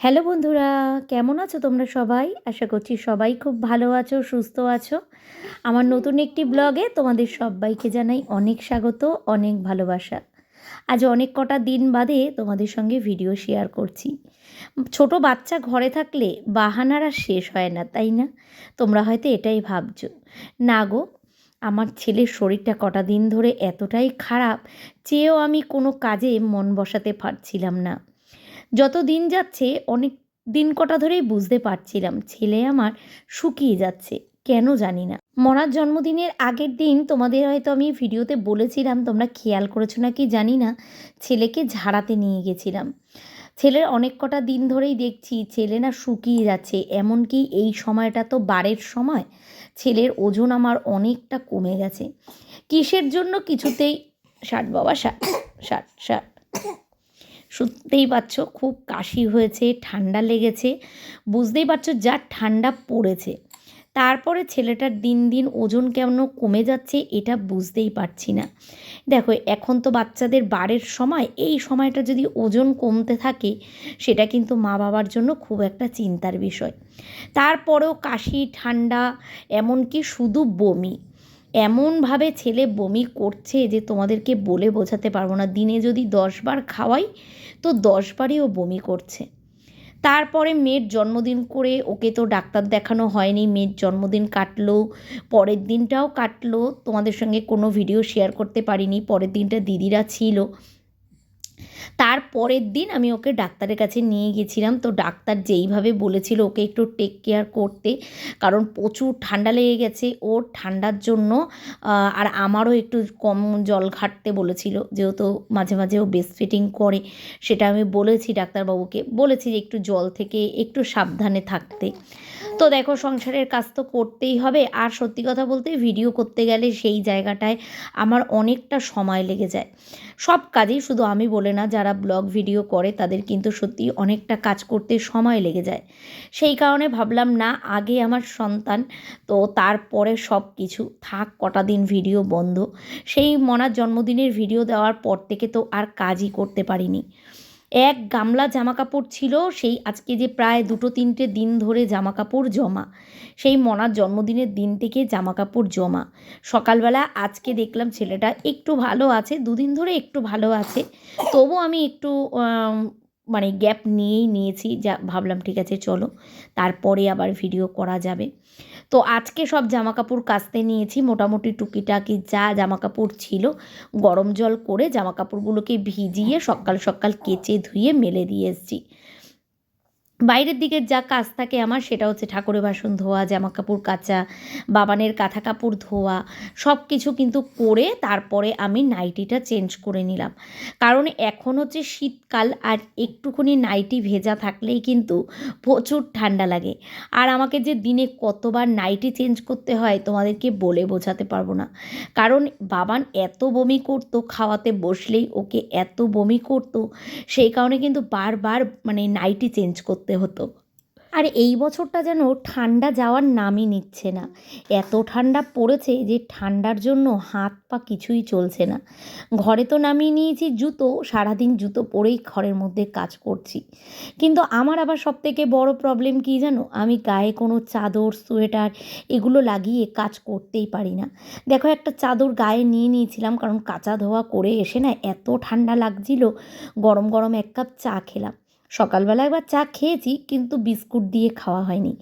Hello বন্ধুরা, কেমন আছো তোমরা সবাই? আশা করছি সবাই খুব ভালো আছো, সুস্থ আছো। আমার নতুন একটি ব্লগে তোমাদের সব্বাইকে জানাই অনেক স্বাগত, অনেক ভালোবাসা। আজ অনেক কটা দিন বাদে তোমাদের সঙ্গে ভিডিও শেয়ার করছি। ছোট বাচ্চা ঘরে থাকলে বাহানার আর শেষ হয় না, তাই না? তোমরা হয়তো এটাই ভাবছো। না গো, আমার ছেলের শরীরটা কটা দিন ধরে এতটাই খারাপ, চেয়েও আমি কোনো কাজে মন বসাতে পারছিলাম না। যত দিন যাচ্ছে অনেক দিন কটা ধরেই বুঝতে পারছিলাম ছেলে আমার শুকিয়ে যাচ্ছে, কেন জানি না। মনার জন্মদিনের আগের দিন তোমাদের হয়তো আমি ভিডিওতে বলেছিলাম, তোমরা খেয়াল করেছো নাকি জানি না, ছেলেকে ঝাড়াতে নিয়ে গেছিলাম। ছেলের অনেক কটা দিন ধরেই দেখছি ছেলে না শুকিয়ে যাচ্ছে, এমনকি এই সময়টা তো বারের সময়। ছেলের ওজন আমার অনেকটা কমে গেছে। কিসের জন্য কিছুতেই, ষাট বাবা ষাট, ষাট ষাট, শুনতেই পাচ্ছ খুব কাশি হয়েছে, ঠান্ডা লেগেছে, বুঝতেই পারছো যা ঠান্ডা পড়েছে। তারপরে ছেলেটার দিন দিন ওজন কেমন কমে যাচ্ছে এটা বুঝতেই পারছি না। দেখো, এখন তো বাচ্চাদের বারের সময়, এই সময়টা যদি ওজন কমতে থাকে সেটা কিন্তু মা বাবার জন্য খুব একটা চিন্তার বিষয়। তারপরেও কাশি, ঠান্ডা, এমনকি শুধু বমি, এমনভাবে ছেলে বমি করছে যে তোমাদেরকে বলে বোঝাতে পারবো না। দিনে যদি 10 বার খাওয়াই তো 10 বারই ও বমি করছে। তারপরে মেয়ের জন্মদিন করে ওকে তো ডাক্তার দেখানো হয়নি, মেয়ের জন্মদিন কাটলো, পরের দিনটাও কাটলো, তোমাদের সঙ্গে কোনো ভিডিও শেয়ার করতে পারিনি। পরের দিনটা দিদিরা ছিল। তার পরের দিন আমি ওকে ডাক্তারের কাছে নিয়ে গেছিলাম। তো ডাক্তার যেইভাবে বলেছিল ওকে একটু টেক কেয়ার করতে, কারণ প্রচুর ঠান্ডা লেগে গেছে ওর, ঠান্ডার জন্য আর আমারও একটু কম জল ঘাটতে বলেছিল, যেহেতু মাঝে মাঝে ও ব্রেস্ট ফিডিং করে। সেটা আমি বলেছি ডাক্তারবাবুকে, বলেছি যে একটু জল থেকে একটু সাবধানে থাকতে। তো দেখো, সংসারের কাজ তো করতেই হবে, আর সত্যি কথা বলতে ভিডিও করতে গেলে সেই জায়গাটায় আমার অনেকটা সময় লেগে যায়। সব কাজেই, শুধু আমি বলে না, যারা ব্লগ ভিডিও করে তাদের কিন্তু সত্যি অনেকটা কাজ করতে সময় লেগে যায়। সেই কারণে ভাবলাম না, আগে আমার সন্তান, তো তারপরে সব কিছু থাক, কটা দিন ভিডিও বন্ধ। সেই মনার জন্মদিনের ভিডিও দেওয়ার পর থেকে তো আর কাজই করতে পারিনি। এক গামলা জামাকাপড় ছিল, সেই আজকে যে প্রায় 2-3টে দিন ধরে জামাকাপড় জমা, সেই মনার জন্মদিনের দিন থেকে জামাকাপড় জমা। সকালবেলা আজকে দেখলাম ছেলেটা একটু ভালো আছে, 2 দিন ধরে একটু ভালো আছে, তবু আমি একটু মানে গ্যাপ নিয়েই নিয়েছি, যা ভাবলাম ঠিক আছে চলো তারপরে আবার ভিডিও করা যাবে। তো আজকে সব জামাকাপড় কাচতে নিয়েছি, মোটামুটি টুকিটাকি যা জামাকাপড় ছিল গরম জল করে জামাকাপড়গুলোকে ভিজিয়ে সকাল সকাল কেচে ধুয়ে মেলে দিয়ে এসেছি। বাইরের দিকের যা কাজ থাকে আমার, সেটা হচ্ছে ঠাকুরের বাসন ধোয়া, জামাকাপড় কাচা, বাবানের কাঁথা কাপড় ধোয়া, সব কিছু কিন্তু করে তারপরে আমি নাইটিটা চেঞ্জ করে নিলাম। কারণ এখন হচ্ছে শীতকাল, আর একটুখানি নাইটি ভেজা থাকলেই কিন্তু প্রচুর ঠান্ডা লাগে। আর আমাকে যে দিনে কতবার নাইটি চেঞ্জ করতে হয় তোমাদেরকে বলে বোঝাতে পারবো না। কারণ বাবান এত বমি করতো, খাওয়াতে বসলেই ওকে এত বমি করতো, সেই কারণে কিন্তু বারবার মানে নাইটি চেঞ্জ করতে হতো। আর এই বছরটা যেন ঠান্ডা যাওয়ার নামই নিচ্ছে না। এত ঠান্ডা পড়েছে যে ঠান্ডার জন্য হাত পা কিছুই চলছে না। ঘরে তো নামিয়ে নিয়েছি জুতো, সারাদিন জুতো পরেই ঘরের মধ্যে কাজ করছি। কিন্তু আমার আবার সবথেকে বড় প্রবলেম কী জানো, আমি গায়ে কোনো চাদর, সোয়েটার এগুলো লাগিয়ে কাজ করতেই পারি না। দেখো, একটা চাদর গায়ে নিয়ে নিয়েছিলাম, কারণ কাচা ধোয়া করে এসে না এত ঠান্ডা লাগছিল। গরম গরম 1 কাপ চা খেলাম। সকালবেলা একবার চা খেয়েছি, কিন্তু বিস্কুট দিয়ে খাওয়া হয়নি।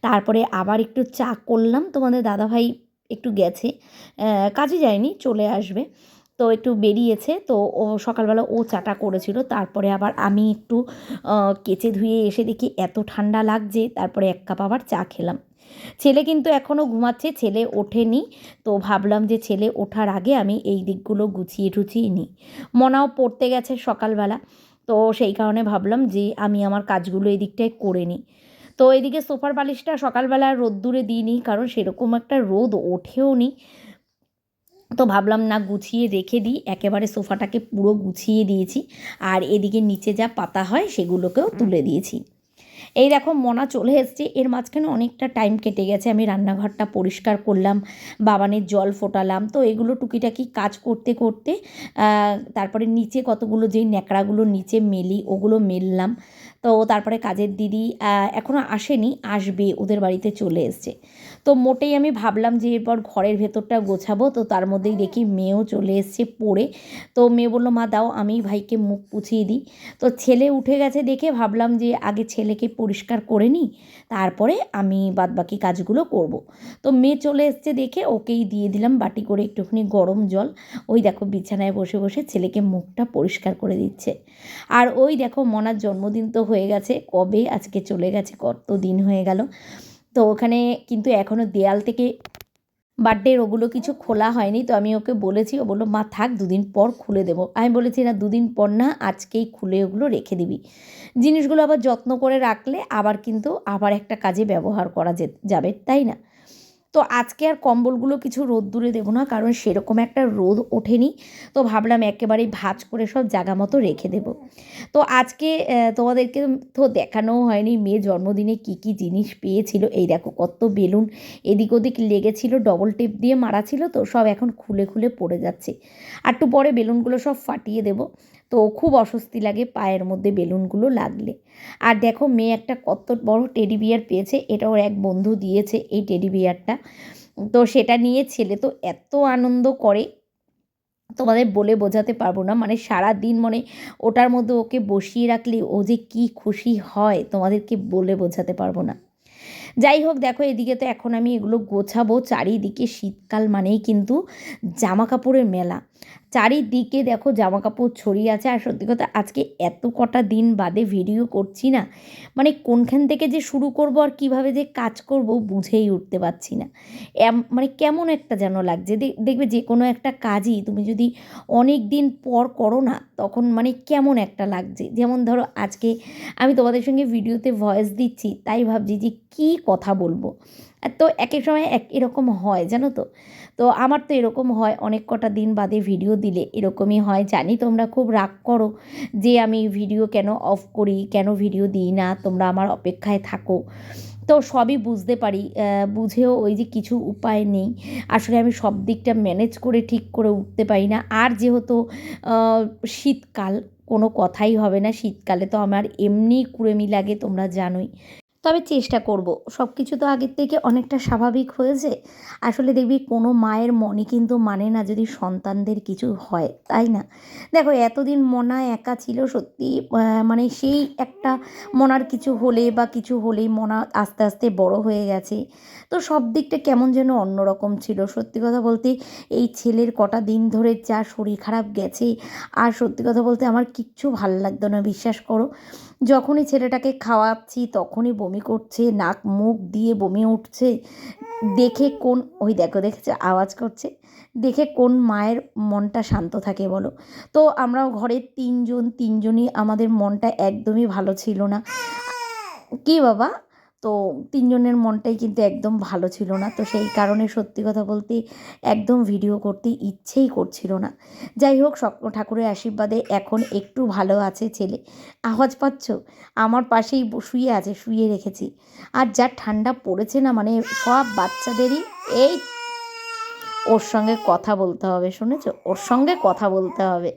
তারপরে আবার একটু চা করলাম, তোমাদের দাদাভাই একটু গেছে, কাজে যায়নি, চলে আসবে, তো একটু বেরিয়েছে, তো ও সকালবেলা ও চাটা করেছিল। তারপরে আবার আমি একটু কেচে ধুয়ে এসে দেখি এত ঠান্ডা লাগছে, তারপরে 1 কাপ আবার চা খেলাম। ছেলে কিন্তু এখনও ঘুমাচ্ছে, ছেলে ওঠেনি। তো ভাবলাম যে ছেলে ওঠার আগে আমি এই দিকগুলো গুছিয়ে টুছিয়ে নিই। মনাও পড়তে গেছে সকালবেলা, তো সেই কারণে ভাবলাম যে আমি আমার কাজগুলো এই দিকটায় করে নিই। তো এদিকে সোফার বালিশটা সকালবেলা রোদ্দুরে দিইনি, কারণ সেরকম একটা রোদ ওঠেও নি। তো ভাবলাম না, গুছিয়ে রেখে দিই, একেবারে সোফাটাকে পুরো গুছিয়ে দিয়েছি। আর এদিকে নিচে যা পাতা হয় সেগুলোকেও তুলে দিয়েছি। এই দেখো, মনা চলে এসছে, এর মাঝখানে অনেকটা টাইম কেটে গেছে। আমি রান্নাঘরটা পরিষ্কার করলাম, বাবানের জল ফোটালাম, তো এগুলো টুকিটাকি কাজ করতে করতে তারপরে নিচে কতগুলো যেই ন্যাকড়াগুলো নিচে মেলি ওগুলো মেললাম। তো তারপরে কাজের দিদি এখনও আসেনি, আসবে, ওদের বাড়িতে চলে এসছে। তো মোটেই আমি ভাবলাম যে এরপর ঘরের ভেতরটা গোছাবো, তো তার মধ্যেই দেখি মেয়েও চলে এসছে পড়ে। তো মেয়ে বললো, মা দাও আমি ভাইকে মুখ পুছিয়ে দিই। তো ছেলে উঠে গেছে দেখে ভাবলাম যে আগে ছেলেকে পরিষ্কার করে নিই, তারপরে আমি বাদবাকি কাজগুলো করব। তো মেয়ে চলে এসছে দেখে ওকেই দিয়ে দিলাম বাটি করে একটুখানি গরম জল। ওই দেখো বিছানায় বসে বসে ছেলেকে মুখটা পরিষ্কার করে দিচ্ছে। আর ওই দেখো মনার জন্মদিন তো হয়ে গেছে কবে, আজকে চলে গেছে, কত দিন হয়ে গেল। তো ওখানে কিন্তু এখনও দেয়াল থেকে বার্থডের ওগুলো কিছু খোলা হয়নি। তো আমি ওকে বলেছি, ও বললো মা থাক, দুদিন পর খুলে দেবো। আমি বলেছি না, দুদিন পর না, আজকেই খুলে ওগুলো রেখে দিবি। জিনিসগুলো আবার যত্ন করে রাখলে আবার কিন্তু আবার একটা কাজে ব্যবহার করা যাবে, তাই না? তো আজকে আর কম্বলগুলো কিছু রোদ্দুরে দেবো না, কারণ সেরকম একটা রোদ ওঠেনি। তো ভাবলাম একেবারেই ভাঁজ করে সব জায়গা মতো রেখে দেবো। তো আজকে তোমাদেরকে তো দেখানোও হয়নি মেয়ে জন্মদিনে কী কী জিনিস পেয়েছিল। এই দেখো কত বেলুন এদিক ওদিক লেগেছিল, ডবল টেপ দিয়ে মারা ছিল, তো সব এখন খুলে খুলে পড়ে যাচ্ছে। আর একটু পরে বেলুনগুলো সব ফাটিয়ে দেবো। তো খুব অস্বস্তি লাগে পায়ের মধ্যে বেলুনগুলো লাগলে। আর দেখো মেয়ে একটা কত বড় টেডি বিয়ার পেয়েছে, এটা ওর এক বন্ধু দিয়েছে এই টেডি বিয়ারটা। তো সেটা নিয়ে ছেলে তো এত আনন্দ করে, তোমাদের বলে বোঝাতে পারবো না। মানে সারাদিন মানে ওটার মধ্যে ওকে বসিয়ে রাখলে ও যে কী খুশি হয় তোমাদেরকে বলে বোঝাতে পারবো না। যাই হোক, দেখো এদিকে তো এখন আমি এগুলো গোছাবো। চারিদিকে শীতকাল মানেই কিন্তু জামা কাপড়ের মেলা। চারিদিকে দেখো জামা কাপড় ছড়িয়ে আছে। আর সত্যি কথা আজকে এত কটা দিন বাদে ভিডিও করছি না, মানে কোনখান থেকে যে শুরু করব আর কিভাবে যে কাজ করব বুঝেই উঠতে পারছি না। মানে কেমন একটা যেন লাগছে। দেখবে যে কোনো একটা কাজই তুমি যদি অনেক দিন পর করো না, তখন মানে কেমন একটা লাগছে। যেমন ধরো আজকে আমি তোমাদের সঙ্গে ভিডিওতে ভয়েস দিচ্ছি, তাই ভাবছি যে কী কথা বলবো। তো এক এক সময় এরকম হয় জানো তো। তো আমার তো এরকম হয়, অনেক কটা দিন বাদে ভিডিও দিলে এরকমই হয়। জানি তোমরা খুব রাগ করো যে আমি ভিডিও কেন অফ করি, কেন ভিডিও দিই না, তোমরা আমার অপেক্ষায় থাকো। তো সবই বুঝতে পারি, বুঝেও ওই যে কিছু উপায় নেই। আসলে আমি সব দিকটা ম্যানেজ করে ঠিক করে উঠতে পারি না। আর যেহেতু শীতকাল, কোনো কথাই হবে না, শীতকালে তো আমার এমনিই কুড়েমি লাগে তোমরা জানোই। তবে চেষ্টা করব। সব কিছু তো আগের থেকে অনেকটা স্বাভাবিক হয়েছে। আসলে দেখবি কোনো মায়ের মনই কিন্তু মানে না যদি সন্তানদের কিছু হয়, তাই না? দেখো এতদিন মনা একা ছিল সত্যি, মানে সেই একটা মনার কিছু হলে বা কিছু হলেই মনা আস্তে আস্তে বড় হয়ে গেছে। তো সব দিকটা কেমন যেন অন্যরকম ছিল। সত্যি কথা বলতে এই ছেলের কটা দিন ধরে যা শরীর খারাপ গেছে, আর সত্যি কথা বলতে আমার কিচ্ছু ভাল লাগতো না, বিশ্বাস করো। যখনই ছেলেটাকে খাওয়াচ্ছি তখনই বমি করছে, নাক মুখ দিয়ে বমি উঠছে। দেখে কোন, ওই দেখো দেখেছে আওয়াজ করছে, দেখে কোন মায়ের মনটা শান্ত থাকে বলো। তো আমরাও ঘরের তিনজনই আমাদের মনটা একদমই ভালো ছিল না। কি বাবা? তো তিনজনের মনটাই কিন্তু একদম ভালো ছিল না। তো সেই কারণে সত্যি কথা বলতে একদম ভিডিও করতে ইচ্ছেই করছিল না। যাই হোক, স্বপ্ন ঠাকুরের আশীর্বাদে এখন একটু ভালো আছে ছেলে। আওয়াজ পাচ্ছ? আমার পাশেই শুয়ে আছে, শুয়ে রেখেছি। আর যা ঠান্ডা পড়েছে না, মানে সব বাচ্চাদেরই এই, ওর সঙ্গে কথা বলতে হবে, শুনেছো? ওর সঙ্গে কথা বলতে হবে।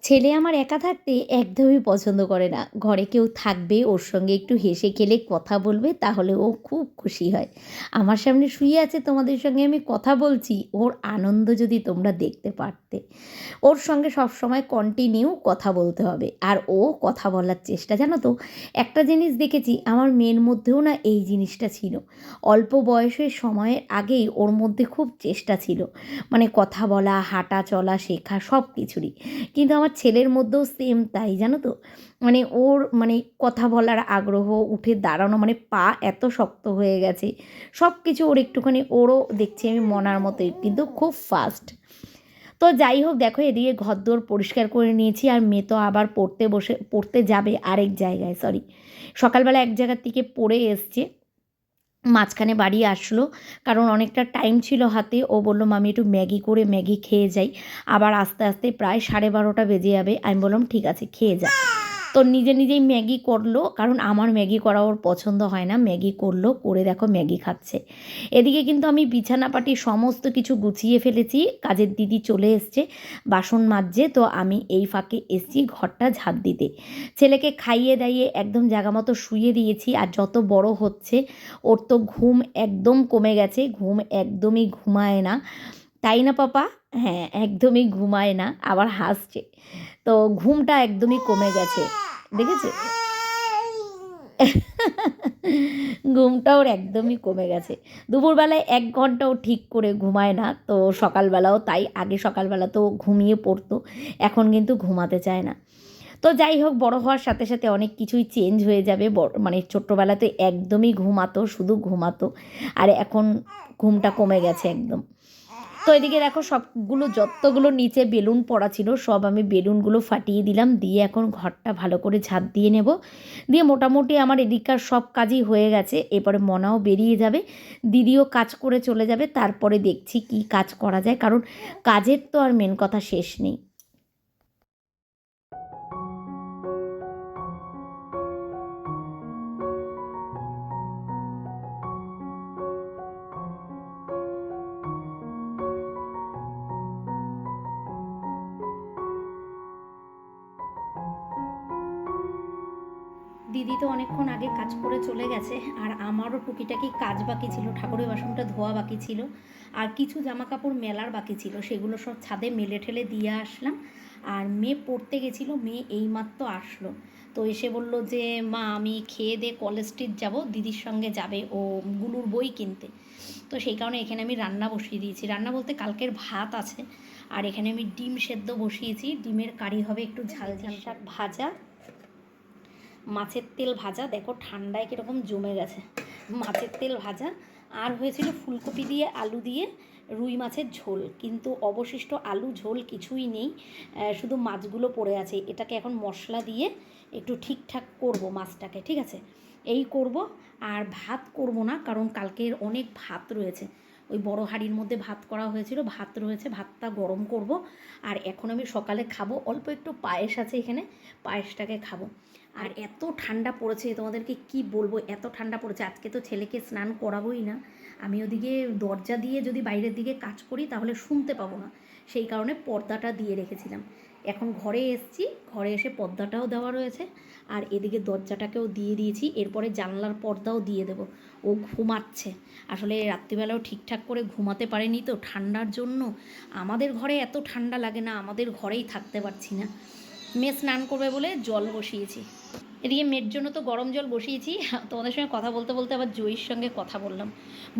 ছেলে আমার একা থাকতে একদমই পছন্দ করে না। ঘরে কেউ থাকবে, ওর সঙ্গে একটু হেসে খেলে কথা বলবে, তাহলে ও খুব খুশি হয়। আমার সামনে শুয়ে আছে, তোমাদের সঙ্গে আমি কথা বলছি, ওর আনন্দ যদি তোমরা দেখতে পারতে। ওর সঙ্গে সবসময় কন্টিনিউ কথা বলতে হবে। আর ও কথা বলার চেষ্টা, জানো তো, একটা জিনিস দেখেছি আমার মেয়ের মধ্যেও না এই জিনিসটা ছিল। অল্প বয়সের সময়ের আগেই ওর মধ্যে খুব চেষ্টা ছিল, মানে কথা বলা, হাঁটা চলা শেখা সব কিছুরই। কিন্তু আমার ছেলের মধ্যেও সেম তাই, জানো তো। মানে ওর মানে কথা বলার আগ্রহ, উঠে দাঁড়ানো, মানে পা এত শক্ত হয়ে গেছে, সব কিছু ওর একটুখানি, ওরও দেখছি আমি মনার মতোই, কিন্তু খুব ফাস্ট। তো যাই হোক, দেখো এদিকে ঘরদোর পরিষ্কার করে নিয়েছি। আর মেয়ে তো আবার পড়তে যাবে আরেক জায়গায়, সরি, সকালবেলা এক জায়গার থেকে পড়ে এসছে, মাঝখানে বাড়ি আসলো, কারণ অনেকটা টাইম ছিল হাতে। ও বলল মামি একটু ম্যাগি খেয়ে যাই। আবার আস্তে আস্তে প্রায় 12:30 বেজে যাবে। আমি বললাম ঠিক আছে খেয়ে যা। তো নিজে নিজেই ম্যাগি করলো, কারণ আমার ম্যাগি করা ওর পছন্দ হয় না। ম্যাগি করলো, করে দেখো ম্যাগি খাচ্ছে। এদিকে কিন্তু আমি বিছানাপাটি সমস্ত কিছু গুছিয়ে ফেলেছি। কাজের দিদি চলে এসছে বাসন মাজছে, তো আমি এই ফাঁকে এসছি ঘরটা ঝাঁট দিতে। ছেলেকে খাইয়ে দাইয়ে একদম জায়গা মতো শুইয়ে দিয়েছি। আর যত বড় হচ্ছে ওর তো ঘুম একদম কমে গেছে, ঘুম একদমই ঘুমায় না, তাই না পাপা? হ্যাঁ, একদমই ঘুমায় না, আবার হাসছে। তো ঘুমটা একদমই কমে গেছে, দেখেছে? ঘুমটা ওর একদমই কমে গেছে। দুপুরবেলায় ১ ঘন্টাও ঠিক করে ঘুমায় না, তো সকালবেলাও তাই। আগে সকালবেলা তো ঘুমিয়ে পড়তো, এখন কিন্তু ঘুমাতে চায় না। তো যাই হোক, বড় হওয়ার সাথে সাথে অনেক কিছুই চেঞ্জ হয়ে যাবে। মানে ছোট্টবেলাতে একদমই ঘুমাতো, শুধু ঘুমাতো, আর এখন ঘুমটা কমে গেছে একদম। তো এদিকে দেখো সবগুলো যতগুলো নিচে বেলুন পড়া ছিল সব আমি বেলুনগুলো ফাটিয়ে দিলাম, দিয়ে এখন ঘরটা ভালো করে ঝাঁট দিয়ে নেব। দিয়ে মোটামুটি আমার এদিককার সব কাজই হয়ে গেছে। এরপরে মনাও বেরিয়ে যাবে, দিদিও কাজ করে চলে যাবে, তারপরে দেখছি কি কাজ করা যায়, কারণ কাজের তো আর মেন কথা শেষ নেই। দিদি তো অনেকক্ষণ আগে কাজ করে চলে গেছে, আর আমারও টুকিটাকি কাজ বাকি ছিল, ঠাকুরের বাসনটা ধোয়া বাকি ছিল, আর কিছু জামা কাপড় মেলার বাকি ছিল, সেগুলো সব ছাদে মেলে ঠেলে দিয়ে আসলাম। আর মেয়ে পড়তে গেছিলো, মেয়ে এইমাত্র আসলো। তো এসে বলল যে মা আমি খেয়ে দিয়ে কলেজ স্ট্রিট যাবো, দিদির সঙ্গে যাবে ও গুলুর বই কিনতে। তো সেই কারণে এখানে আমি রান্না বসিয়ে দিয়েছি। রান্না বলতে কালকের ভাত আছে, আর এখানে আমি ডিম সেদ্ধ বসিয়েছি, ডিমের কারি হবে, একটু ঝাল ঝাল শাক ভাজা, মাছের তেল ভাজা, দেখো ঠান্ডায় কীরকম জমে গেছে, মাছের তেল ভাজা। আর হয়েছিল ফুলকপি দিয়ে আলু দিয়ে রুই মাছের ঝোল, কিন্তু অবশিষ্ট আলু ঝোল কিছুই নেই, শুধু মাছগুলো পড়ে আছে। এটাকে এখন মশলা দিয়ে একটু ঠিকঠাক করব মাছটাকে, ঠিক আছে? এই করব। আর ভাত করব না, কারণ কালকের অনেক ভাত রয়েছে, ওই বড় হাঁড়ির মধ্যে ভাত করা হয়েছিল, ভাত রয়েছে, ভাতটা গরম করব। আর এখন আমি সকালে খাবো অল্প একটু পায়েস আছে এখানে, পায়েসটাকে খাবো। আর এত ঠান্ডা পড়েছে তোমাদেরকে কি বলবো, এত ঠান্ডা পড়েছে। আজকে তো ছেলেকে স্নান করাবোই না, আমি ওদিকে দরজা দিয়ে যদি বাইরের দিকে কাজ করি তাহলে শুনতে পাবো না, সেই কারণে পর্দাটা দিয়ে রেখেছিলাম। এখন ঘরে এসছি, ঘরে এসে পর্দাটাও দেওয়া রয়েছে, আর এদিকে দরজাটাকেও দিয়ে দিয়েছি, এরপরে জানলার পর্দাও দিয়ে দেবো। ও ঘুমাচ্ছে, আসলে রাত্রিবেলাও ঠিকঠাক করে ঘুমাতে পারেনি তো ঠান্ডার জন্য। আমাদের ঘরে এত ঠান্ডা লাগে না, আমাদের ঘরেই থাকতে পারছি না। মেয়ে স্নান করবে বলে জল বসিয়েছি, এদিকে মেয়ের জন্য তো গরম জল বসিয়েছি। তোমাদের সঙ্গে কথা বলতে বলতে আবার জয়ীর সঙ্গে কথা বললাম।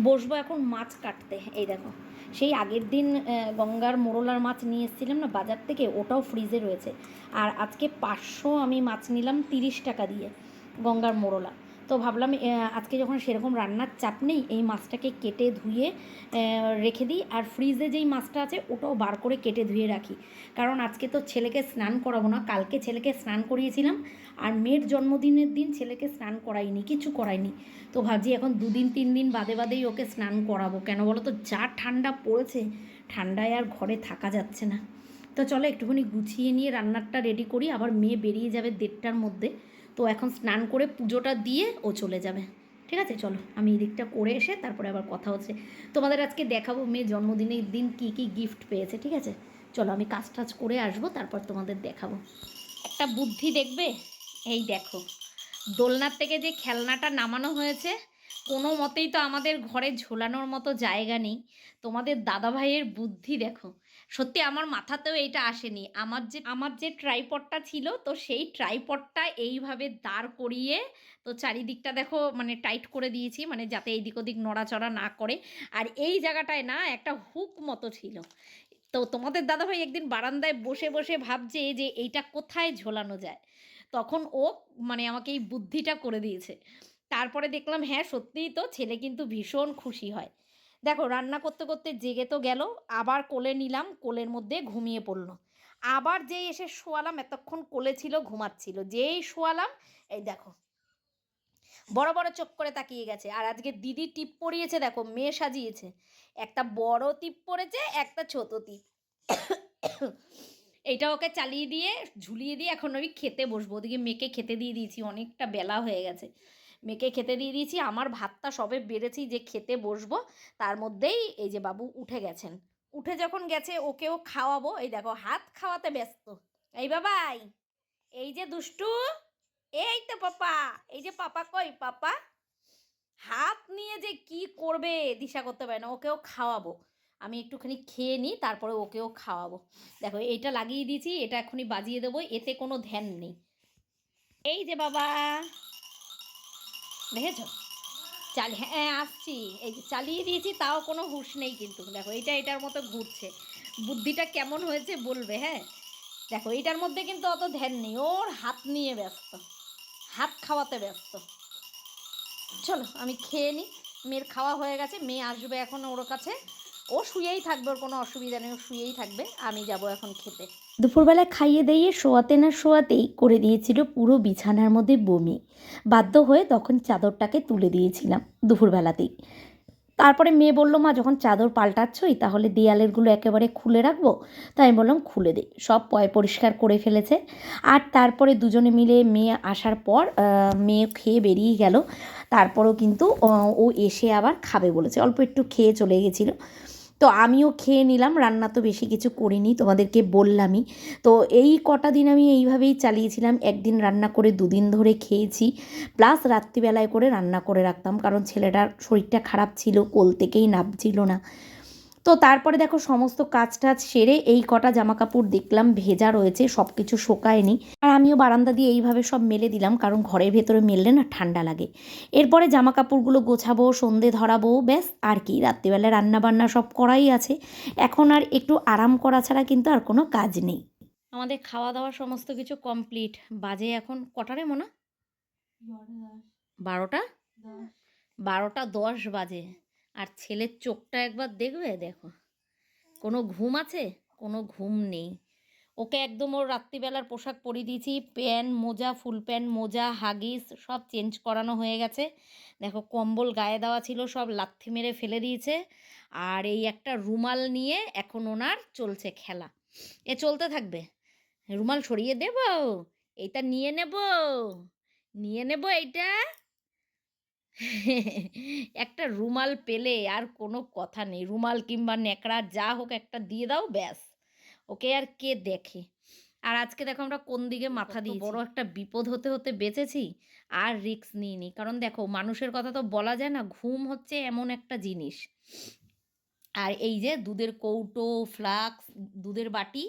বসবো এখন মাছ কাটতে। এই দেখো, সেই আগের দিন গঙ্গার মোরলার মাছ নিয়ে এসেছিলাম না বাজার থেকে, ওটাও ফ্রিজে রয়েছে। আর আজকে 500 আমি মাছ নিলাম 30 টাকা দিয়ে, গঙ্গার মোরলা। তো ভাবলাম আজকে যখন সেরকম রান্নার চাপ নেই, এই মাছটাকে কেটে ধুয়ে রেখে দিই, আর ফ্রিজে যেই মাছটা আছে ওটাও বার করে কেটে ধুয়ে রাখি, কারণ আজকে তো ছেলেকে স্নান করাবো না। কালকে ছেলেকে স্নান করিয়েছিলাম, আর মেয়ের জন্মদিনের দিন ছেলেকে স্নান করাইনি, কিছু করাইনি। তো ভাবছি এখন 2 দিন 3 দিন বাদে বাদেই ওকে স্নান করাবো। কেন বলো তো, যা ঠান্ডা পড়েছে, ঠান্ডায় আর ঘরে থাকা যাচ্ছে না। তো চলো একটুখানি গুছিয়ে নিয়ে রান্নাটা রেডি করি, আবার মেয়ে বেরিয়ে যাবে 1:30টার মধ্যে। তো এখন স্নান করে পুজোটা দিয়ে ও চলে যাবে, ঠিক আছে? চলো আমি এই দিকটা করে এসে তারপরে আবার কথা হচ্ছে। তোমাদের আজকে দেখাবো মেয়ে জন্মদিনের দিন কী কী গিফট পেয়েছে, ঠিক আছে? চলো আমি কাজ টাজ করে আসবো, তারপর তোমাদের দেখাবো। একটা বুদ্ধি দেখবে, এই দেখো, দোলনার থেকে যে খেলনাটা নামানো হয়েছে, কোনো মতেই তো আমাদের ঘরে ঝোলানোর মতো জায়গা নেই। তোমাদের দাদাভাইয়ের বুদ্ধি দেখো, সত্যি আমার মাথাতেও এইটা আসেনি। আমার যে ট্রাইপডটা ছিল, তো সেই ট্রাইপডটা এইভাবে দাঁড় করিয়ে, তো চারিদিকটা দেখো মানে টাইট করে দিয়েছি, মানে যাতে এইদিক ওদিক নড়াচড়া না করে। আর এই জায়গাটায় না একটা হুক মতো ছিল। তো তোমাদের দাদাভাই একদিন বারান্দায় বসে বসে ভাবছে যে এইটা কোথায় ঝোলানো যায়, তখন ও মানে আমাকে এই বুদ্ধিটা করে দিয়েছে। তারপরে দেখলাম হ্যাঁ সত্যিই তো, ছেলে কিন্তু ভীষণ খুশি হয়। দেখো রান্না করতে করতে জেগে তো গেল, আবার কোলে নিলাম, কোলের মধ্যে ঘুমিয়ে পড়লো। আবার যেই এসে শোয়ালাম, এতক্ষণ কোলে ছিল ঘুমাচ্ছিল, যেই শোয়ালাম এই দেখো বড় বড় চোখ করে তাকিয়ে গেছে। আর আজকে দিদি টিপ পরিয়েছে, দেখো মেয়ে সাজিয়েছে, একটা বড় টিপ পরেছে, একটা ছোট টিপ। এইটা ওকে চালিয়ে দিয়ে ঝুলিয়ে দিয়ে এখন আমি খেতে বসবো। ওদিকে মেয়েকে খেতে দিয়ে দিয়েছি, অনেকটা বেলা হয়ে গেছে। মেয়েকে খেতে দিয়ে দিয়েছি, আমার ভাতটা সবে বেড়েছি যে খেতে বসবো, তার মধ্যেই এই যে বাবু উঠে গেছেন। উঠে যখন গেছে ওকেও খাওয়াবো। এই দেখো হাত খাওয়াতে ব্যস্ত। এই বাবাই, এই যে দুষ্টু, এই তো পাপা, এই যে পাপা কই পাপা, হাত নিয়ে যে কি করবে দিশা করতে পারে না। ওকেও খাওয়াবো, আমি একটুখানি খেয়ে নিই, তারপরে ওকেও খাওয়াবো। দেখো এইটা লাগিয়ে দিয়েছি, এটা এখনই বাজিয়ে দেবো, এতে কোনো ধ্যান নেই। এই যে বাবা, দেখেছো? হ্যাঁ আসছি, এই যে চালিয়ে দিয়েছি, তাও কোনো হুঁশ নেই কিন্তু। দেখো এইটা এটার মতো ঘুরছে, বুদ্ধিটা কেমন হয়েছে বলবে। হ্যাঁ দেখো এইটার মধ্যে কিন্তু অত ধ্যান নেই, ওর হাত নিয়ে ব্যস্ত, হাত খাওয়াতে ব্যস্ত। চলো আমি খেয়ে নিই, মেয়ের খাওয়া হয়ে গেছে, মেয়ে আসবে এখন ওর কাছে, ও শুয়েই থাকবে, ওর কোনো অসুবিধা নেই, ও শুয়েই থাকবে, আমি যাব এখন খেতে। দুপুরবেলায় খাইয়ে দিয়ে শোয়াতে না শোয়াতেই করে দিয়েছিল পুরো বিছানার মধ্যে বমি। বাধ্য হয়ে তখন চাদরটাকে তুলে দিয়েছিলাম দুপুরবেলাতেই। তারপরে মেয়ে বলল, মা যখন চাদর পাল্টাচ্ছই তাহলে দেয়ালেরগুলো একেবারে খুলে রাখবো। তাই আমি বললাম খুলে দে, সব পরিষ্কার করে ফেলেছে। আর তারপরে দুজনে মিলে মেয়ে আসার পর মেয়ে খেয়ে বেরিয়ে গেল। তারপরেও কিন্তু ও এসে আবার খাবে বলেছে, অল্প একটু খেয়ে চলে গেছিলো। তো আমিও খেয়ে নিলাম, রান্না তো বেশি কিছু করিনি, তোমাদেরকে বললামই। তো এই কটা দিন আমি এইভাবেই চালিয়েছিলাম, একদিন রান্না করে দুদিন ধরে খেয়েছি, প্লাস রাত্রিবেলায় করে রান্না করে রাখতাম, কারণ ছেলেটার শরীরটা খারাপ ছিল, কোল থেকেই নামছিল না। তো তারপরে দেখো সমস্ত কাজ টাজ সেরে এই কটা জামাকাপড় দেখলাম ভেজা রয়েছে, সব কিছু শোকায়নি। আর আমিও বারান্দা দিয়ে এইভাবে সব মেলে দিলাম, কারণ ঘরের ভেতরে মেললে না ঠান্ডা লাগে। এরপরে জামাকাপড়গুলো গোছাবো, সন্ধে ধরাবো, ব্যাস আর কি, রাত্রিবেলা রান্না বান্না সব করাই আছে। এখন আর একটু আরাম করা ছাড়া কিন্তু আর কোনো কাজ নেই। আমাদের খাওয়া দাওয়া সমস্ত কিছু কমপ্লিট। বাজে এখন কটারে মনে, 12টা, 12টা 10 বাজে। আর ছেলের চোখটা একবার দেখবে, দেখো কোনো ঘুম আছে, কোনো ঘুম নেই। ওকে একদম ওর রাত্রিবেলার পোশাক পরিয়ে দিয়েছি, প্যান্ট মোজা, ফুল প্যান্ট মোজা, হাগিস সব চেঞ্জ করানো হয়ে গেছে। দেখো কম্বল গায়ে দেওয়া ছিল সব লাথি মেরে ফেলে দিয়েছে। আর এই একটা রুমাল নিয়ে এখন ওনার চলছে খেলা। এ চলতে থাকবে, রুমাল সরিয়ে দেব, এইটা নিয়ে নেব, নিয়ে নেব এইটা। একটা রুমাল পেলে আর কোনো কথা নেই, রুমাল কিংবা ন্যাকড়া যা হোক একটা দিয়ে দাও, ব্যাস ওকে আর কে দেখে। আর আজকে দেখো আমরা কোন দিকে মাথা দিয়েছি, বড় একটা বিপদ হতে হতে বেঁচেছি, আর রিস্ক নিইনি। কারণ দেখো মানুষের কথা তো বলা যায় না, ঘুম হচ্ছে এমন একটা জিনিস। আর এই যে দুধের কৌটো, ফ্লাক্স, দুধের বাটি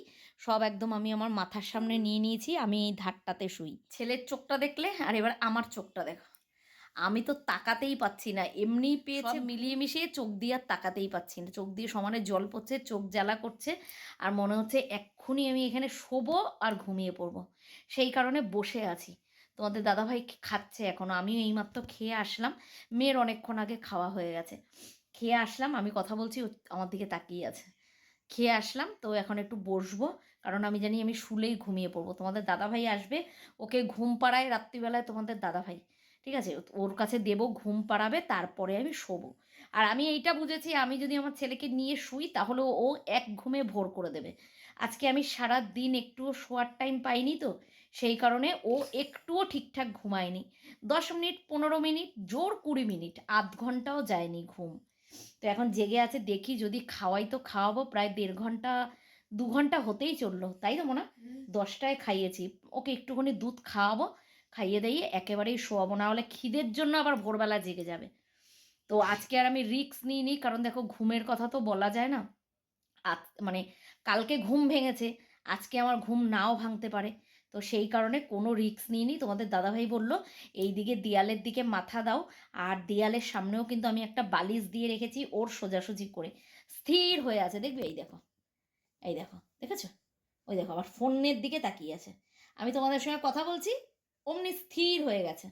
সব একদম আমি আমার মাথার সামনে নিয়ে নিয়েছি, আমি এই ধারটাতে শুই। ছেলের চোখটা দেখলে, আর এবার আমার চোখটা দেখো, আমি তো তাকাতেই পাচ্ছি না, এমনিই পেয়েছে মিলিয়ে মিশিয়ে চোখ দিয়ে আর তাকাতেই পাচ্ছি না, চোখ দিয়ে সমানে জল পড়ছে, চোখ জ্বালা করছে, আর মনে হচ্ছে এক্ষুনি আমি এখানে শোবো আর ঘুমিয়ে পড়বো। সেই কারণে বসে আছি। তোমাদের দাদাভাই খাচ্ছে এখনও, আমিও এইমাত্র খেয়ে আসলাম, মেয়ের অনেকক্ষণ আগে খাওয়া হয়ে গেছে। খেয়ে আসলাম, আমি কথা বলছি, ও আমার দিকে তাকিয়ে আছে। খেয়ে আসলাম তো এখন একটু বসবো, কারণ আমি জানি আমি শুলেই ঘুমিয়ে পড়বো। তোমাদের দাদাভাই আসবে, ওকে ঘুম পাড়ায় রাত্রিবেলায় তোমাদের দাদাভাই, ঠিক আছে, ওর কাছে দেবো, ঘুম পাড়াবে, তারপরে আমি শোবো। আর আমি এইটা বুঝেছি, আমি যদি আমার ছেলেকে নিয়ে শুই তাহলে ও এক ঘুমে ভোর করে দেবে। আজকে আমি সারা দিন একটুও শোয়ার টাইম পাইনি, তো সেই কারণে ও একটুও ঠিকঠাক ঘুমায়নি। 10 মিনিট, 15 মিনিট, জোর 20 মিনিট, আধ ঘন্টাও যায়নি ঘুম। তো এখন জেগে আছে, দেখি যদি খাওয়াই তো খাওয়াবো, প্রায় 1.5 ঘন্টা 2 ঘন্টা হতেই চললো, তাই তো মনে 10টায় খাইয়েছি। ওকে একটুখানি দুধ খাওয়াবো, খাইয়ে দিয়ে একেবারেই শোয়াবো, না হলে খিদের জন্য আবার ভোরবেলা জেগে যাবে। তো আজকে আর আমি রিস্ক নিইনি, কারণ দেখো ঘুমের কথা তো বলা যায় না। মানে কালকে ঘুম ভেঙেছে, আজকে আমার ঘুম নাও ভাঙতে পারে। তো সেই কারণে কোনো রিস্ক নিইনি। তোমাদের দাদাভাই বলল এই দিকে দেয়ালের দিকে মাথা দাও, আর দেয়ালের সামনেও কিন্তু আমি একটা বালিশ দিয়ে রেখেছি, ওর সোজাসুজি করে স্থির হয়ে আছে, দেখবে এই দেখো, এই দেখো, দেখেছো? ওই দেখো আবার ফোনের দিকে তাকিয়ে আছে, আমি তোমাদের সঙ্গে কথা বলছি, অমনি স্থির হয়ে গেছে।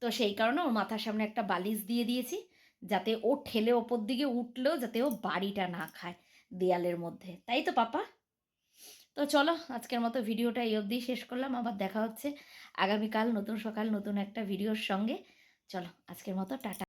তো সেই কারণে ওর মাথার সামনে একটা বালিশ দিয়ে দিয়েছি, যাতে ও ঠেলে ওপর দিকে উঠলেও যাতে ও বাড়িটা না খায় দেয়ালের মধ্যে, তাই তো পাপা? তো চলো আজকের মতো ভিডিওটা এই অবধি শেষ করলাম, আবার দেখা হচ্ছে আগামীকাল নতুন সকাল নতুন একটা ভিডিওর সঙ্গে। চলো আজকের মতো টাটা।